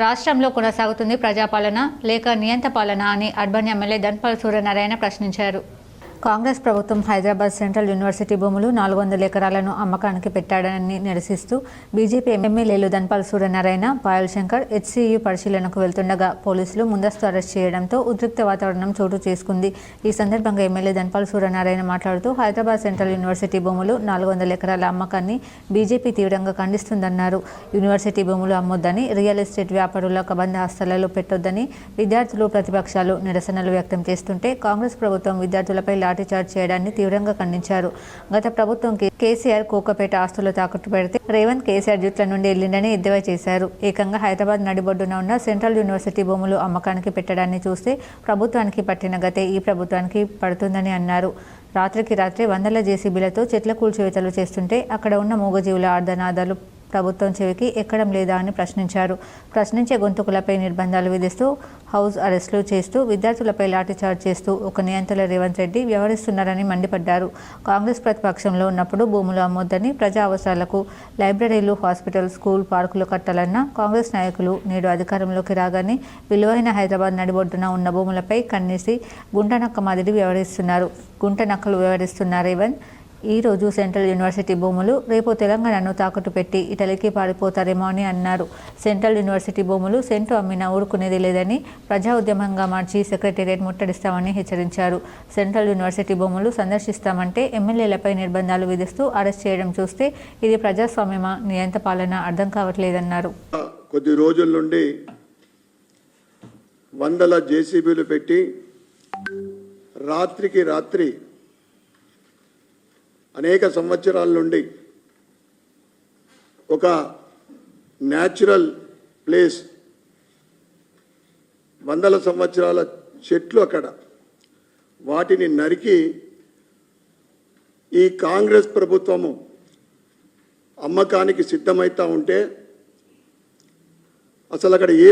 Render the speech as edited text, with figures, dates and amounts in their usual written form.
రాష్ట్రంలో కొనసాగుతుంది ప్రజాపాలన లేక నియంత పాలన అని అర్బన్ ఎమ్మెల్యే ధన్పాల్ సూర్యనారాయణ ప్రశ్నించారు. కాంగ్రెస్ ప్రభుత్వం హైదరాబాద్ సెంట్రల్ యూనివర్సిటీ భూములు 400 ఎకరాలను అమ్మకానికి పెట్టాడని నిరసిస్తూ బీజేపీ ఎమ్మెల్యేలు ధన్పాల్ సూర్యనారాయణ, పాయల్ శంకర్ హెచ్సియు పరిశీలనకు వెళ్తుండగా పోలీసులు ముందస్తు అరెస్ట్ చేయడంతో ఉద్రిక్త వాతావరణం చోటు చేసుకుంది. ఈ సందర్భంగా ఎమ్మెల్యే ధన్పాల్ సూర్యనారాయణ మాట్లాడుతూ హైదరాబాద్ సెంట్రల్ యూనివర్సిటీ భూములు 400 ఎకరాల అమ్మకాన్ని బీజేపీ తీవ్రంగా ఖండిస్తుందన్నారు. యూనివర్సిటీ భూములు అమ్మొద్దని, రియల్ ఎస్టేట్ వ్యాపారుల కబంధ హస్తాలలో పెట్టొద్దని విద్యార్థులు, ప్రతిపక్షాలు నిరసనలు వ్యక్తం చేస్తుంటే కాంగ్రెస్ ప్రభుత్వం విద్యార్థులపై లాఠీచార్జ్ చేయడాన్ని తీవ్రంగా ఖండించారు. గత ప్రభుత్వం కేసీఆర్ కోకపేట ఆస్తులు తాకట్టు పెడితే రేవంత్ కేసీఆర్ జుట్ల నుండి వెళ్లిందని ఎద్దేవా చేశారు. ఏకంగా హైదరాబాద్ నడిబొడ్డున ఉన్న సెంట్రల్ యూనివర్సిటీ భూములు అమ్మకానికి పెట్టడాన్ని చూస్తే ప్రభుత్వానికి పట్టిన గతే ఈ ప్రభుత్వానికి పడుతుందని అన్నారు. రాత్రికి రాత్రి వందల జేసీబీలతో చెట్ల కూల్చివేతలు చేస్తుంటే అక్కడ ఉన్న మూగజీవుల ఆర్ధనాదాలు ప్రభుత్వం చెవికి ఎక్కడం లేదా అని ప్రశ్నించారు. ప్రశ్నించే గొంతుకులపై నిర్బంధాలు విధిస్తూ, హౌస్ అరెస్టులు చేస్తూ, విద్యార్థులపై లాఠీచార్జ్ చేస్తూ ఒక నియంత్రణ రేవంత్ రెడ్డి వ్యవహరిస్తున్నారని మండిపడ్డారు. కాంగ్రెస్ ప్రతిపక్షంలో ఉన్నప్పుడు భూములు అమ్మొద్దని, ప్రజా అవసరాలకు లైబ్రరీలు, హాస్పిటల్, స్కూల్, పార్కులు కట్టాలన్న కాంగ్రెస్ నాయకులు నేడు అధికారంలోకి రాగానే విలువైన హైదరాబాద్ నడిబొడ్డున ఉన్న భూములపై కన్నేసి గుంటనక్క మాదిరి వ్యవహరిస్తున్నారు. గుంటనక్కలు వ్యవహరిస్తున్న రేవంత్ ఈ రోజు సెంట్రల్ యూనివర్సిటీ భూములు, రేపు తెలంగాణను తాకట్టు పెట్టి ఇటలీకి పారిపోతారేమో అని అన్నారు. సెంట్రల్ యూనివర్సిటీ భూములు సెంటు అమ్మినా ఊరుకునేది లేదని, ప్రజా ఉద్యమంగా మార్చి సెక్రటేరియట్ ముట్టడిస్తామని హెచ్చరించారు. సెంట్రల్ యూనివర్సిటీ భూములు సందర్శిస్తామంటే ఎమ్మెల్యేలపై నిర్బంధాలు విధిస్తూ అరెస్ట్ చేయడం చూస్తే ఇది ప్రజాస్వామ్యమా, నియంత పాలన అర్థం కావట్లేదన్నారు. కొద్ది రోజుల నుండి వందల జేసీబీలు పెట్టి రాత్రికి రాత్రి అనేక సంవత్సరాల నుండి ఒక న్యాచురల్ ప్లేస్, వందల సంవత్సరాల చెట్లు అక్కడ, వాటిని నరికి ఈ కాంగ్రెస్ ప్రభుత్వము అమ్మకానికి సిద్ధమవుతూ ఉంటే అసలు అక్కడ ఏం